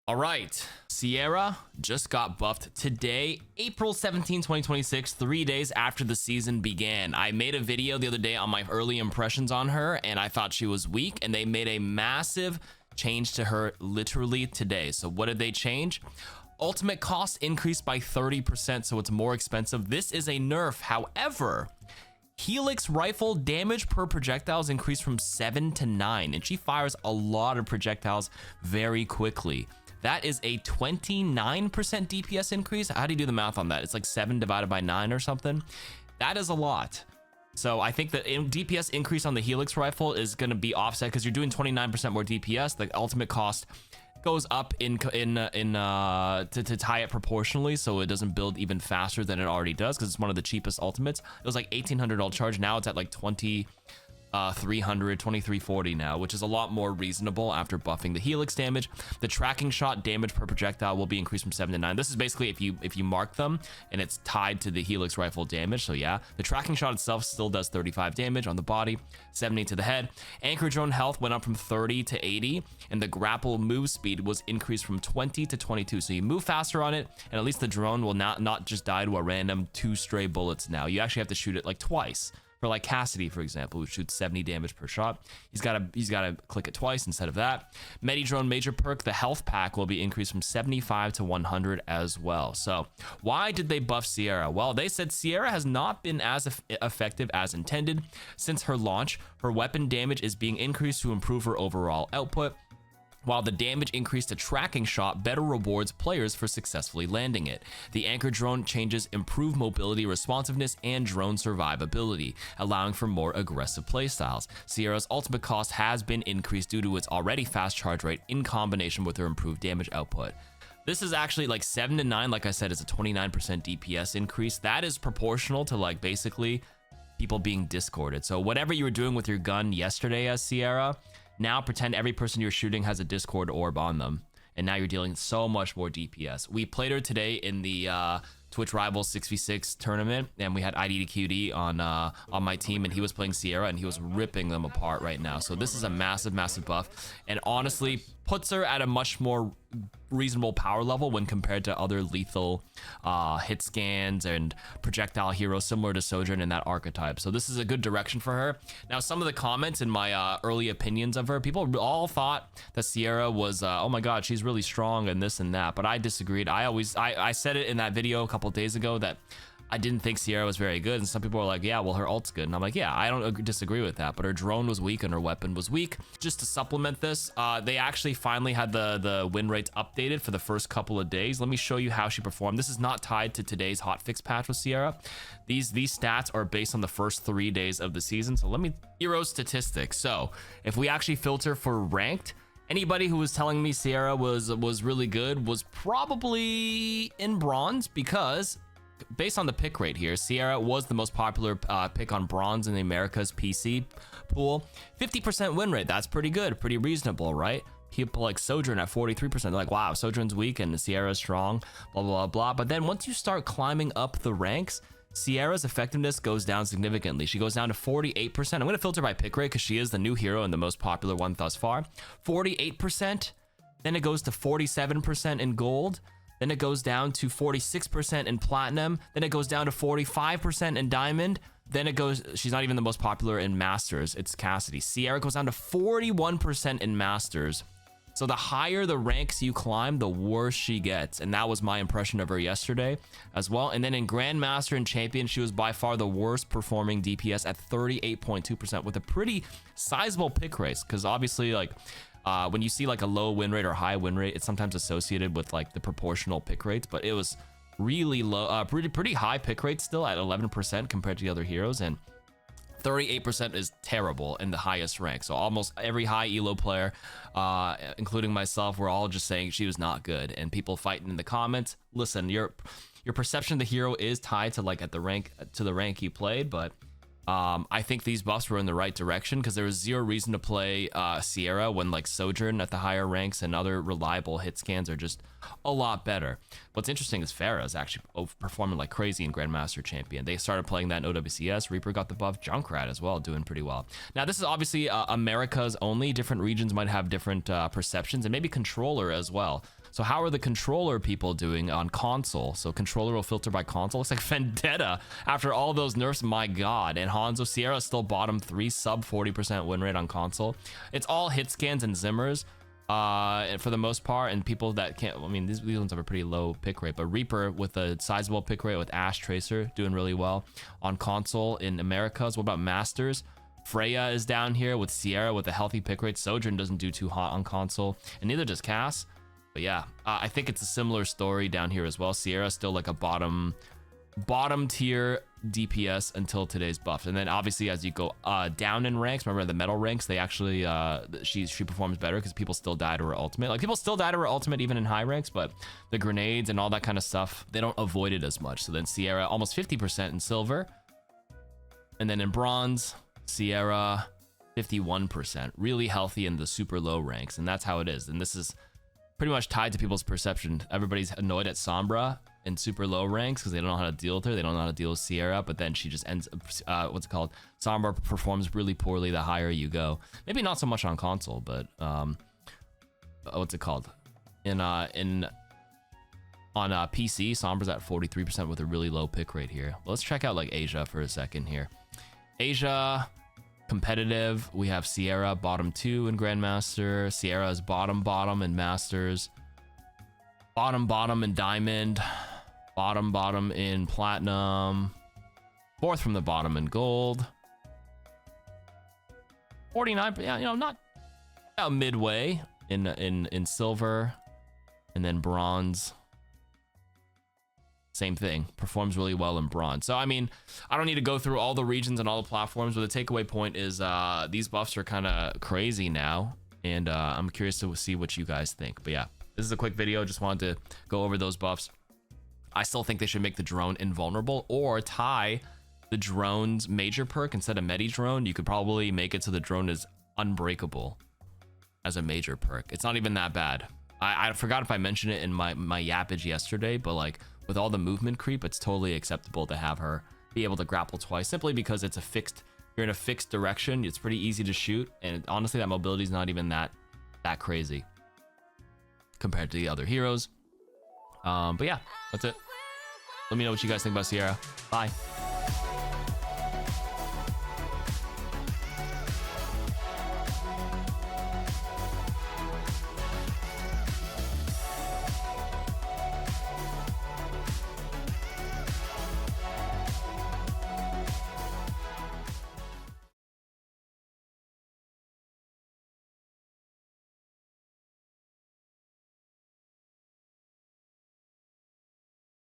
All right, Sierra just got buffed today, April 17, 2026, 3 days after the season began. I made a video the other day on my early impressions on her, and I thought she was weak, and they made a massive change to her literally today. So what did they change? Ultimate cost increased by 30%, so it's more expensive. This is a nerf. However, Helix rifle damage per projectiles increased from 7 to 9, and she fires a lot of projectiles very quickly. That is a 29% DPS increase. How do you do the math on that? It's like 7 divided by 9 or something. That is a lot. So I think that DPS increase on the Helix rifle is going to be offset because you're doing 29% more DPS. The ultimate cost goes up to tie it proportionally so it doesn't build even faster than it already does, because it's one of the cheapest ultimates. It was like 1800 alt charge. Now it's at like 2340 now, which is a lot more reasonable after buffing the Helix damage. The tracking shot damage per projectile will be increased from 7 to 9. This is basically if you mark them and it's tied to the Helix rifle damage. So yeah, the tracking shot itself still does 35 damage on the body, 70 to the head. Anchor drone health went up from 30 to 80, and the grapple move speed was increased from 20 to 22. So you move faster on it, and at least the drone will not just die to a random 2 stray bullets now. You actually have to shoot it like twice. For like Cassidy, for example, who shoots 70 damage per shot, he's got to click it twice instead of that. Medidrone major perk, the health pack will be increased from 75 to 100 as well. So why did they buff Sierra? Well, they said Sierra has not been as effective as intended since her launch. Her weapon damage is being increased to improve her overall output, while the damage increase to tracking shot better rewards players for successfully landing it. The anchor drone changes improve mobility, responsiveness, and drone survivability, allowing for more aggressive playstyles. Sierra's ultimate cost has been increased due to its already fast charge rate in combination with her improved damage output. This is actually like 7 to 9, like I said, is a 29% DPS increase. That is proportional to like basically people being discorded. So whatever you were doing with your gun yesterday as Sierra, now pretend every person you're shooting has a Discord orb on them, and now you're dealing so much more DPS. We played her today in the Twitch Rivals 6v6 tournament, and we had IDDQD on my team, and he was playing Sierra, and he was ripping them apart right now. So this is a massive buff, and honestly puts her at a much more reasonable power level when compared to other lethal hit scans and projectile heroes similar to Sojourn in that archetype. So this is a good direction for her. Now, some of the comments in my early opinions of her, people all thought that Sierra was oh my god, she's really strong and this and that, but I disagreed. I said it in that video a couple days ago that I didn't think Sierra was very good, and some people were like, yeah, well, her ult's good, and I'm like, yeah, I don't disagree with that, but her drone was weak and her weapon was weak. Just to supplement this, they actually finally had the win rates updated for the first couple of days. Let me show you how she performed. This is not tied to today's hotfix patch with Sierra. These stats are based on the first 3 days of the season. So let me hero statistics. So if we actually filter for ranked, anybody who was telling me Sierra was really good was probably in bronze, because based on the pick rate here, Sierra was the most popular pick on bronze in the Americas PC pool. 50% win rate, that's pretty good, pretty reasonable, right? People like Sojourn at 43%, they're like, wow, Sojourn's weak and Sierra's strong, blah, blah, blah. But then once you start climbing up the ranks, Sierra's effectiveness goes down significantly. She goes down to 48%. I'm going to filter by pick rate because she is the new hero and the most popular one thus far. 48%, then it goes to 47% in gold. Then it goes down to 46% in platinum. Then it goes down to 45% in diamond. Then it goes, she's not even the most popular in masters. It's Cassidy. Sierra goes down to 41% in masters. So the higher the ranks you climb, the worse she gets. And that was my impression of her yesterday as well. And then in Grandmaster and Champion, she was by far the worst performing DPS at 38.2% with a pretty sizable pick race. Because obviously, like, when you see like a low win rate or high win rate, it's sometimes associated with like the proportional pick rates, but it was really low, pretty high pick rate still at 11% compared to the other heroes, and 38% is terrible in the highest rank. So almost every high elo player, including myself, we're all just saying she was not good, and people fighting in the comments. Listen, your perception of the hero is tied to like the rank you played, but I think these buffs were in the right direction, because there was zero reason to play Sierra when like Sojourn at the higher ranks and other reliable hit scans are just a lot better. What's interesting is Pharah is actually performing like crazy in Grandmaster Champion. They started playing that in OWCS. Reaper got the buff. Junkrat as well, doing pretty well. Now this is obviously America's only. Different regions might have different perceptions, and maybe Controller as well. So how are the controller people doing on console? So controller will filter by console. Looks like Vendetta after all those nerfs, my god. And Hanzo Sierra is still bottom 3, sub 40% win rate on console. It's all hit scans and zimmers for the most part, and people that can't, I mean, these ones have a pretty low pick rate, but Reaper with a sizable pick rate with Ash Tracer doing really well on console in Americas. What about Masters? Freya is down here with Sierra with a healthy pick rate. Sojourn doesn't do too hot on console, and neither does Cass. But yeah, I think it's a similar story down here as well. Sierra still like a bottom tier DPS until today's buff, and then obviously as you go down in ranks, remember the metal ranks, they actually she performs better because people still die to her ultimate. Like people still die to her ultimate even in high ranks, but the grenades and all that kind of stuff, they don't avoid it as much. So then Sierra almost 50% in silver, and then in bronze Sierra 51%, really healthy in the super low ranks, and that's how it is. And this is pretty much tied to people's perception. Everybody's annoyed at Sombra in super low ranks because they don't know how to deal with her. They don't know how to deal with Sierra, but then she just ends what's it called? Sombra performs really poorly the higher you go. Maybe not so much on console, but what's it called? On PC, Sombra's at 43% with a really low pick rate here. Let's check out like Asia for a second here. Asia competitive, we have Sierra bottom 2 in Grandmaster. Sierra is bottom in Masters, bottom in Diamond, bottom in Platinum, 4th from the bottom in Gold, 49, yeah, you know, not about midway in Silver, and then Bronze. Same thing, performs really well in bronze. So I mean, I don't need to go through all the regions and all the platforms, but the takeaway point is these buffs are kind of crazy now, and I'm curious to see what you guys think. But yeah, this is a quick video, just wanted to go over those buffs. I still think they should make the drone invulnerable or tie the drone's major perk instead of Medi drone. You could probably make it so the drone is unbreakable as a major perk. It's not even that bad. I forgot if I mentioned it in my yappage yesterday, but like with all the movement creep, it's totally acceptable to have her be able to grapple twice, simply because it's a fixed, you're in a fixed direction. It's pretty easy to shoot, and honestly that mobility is not even that crazy compared to the other heroes. But yeah, that's it. Let me know what you guys think about Sierra. Bye.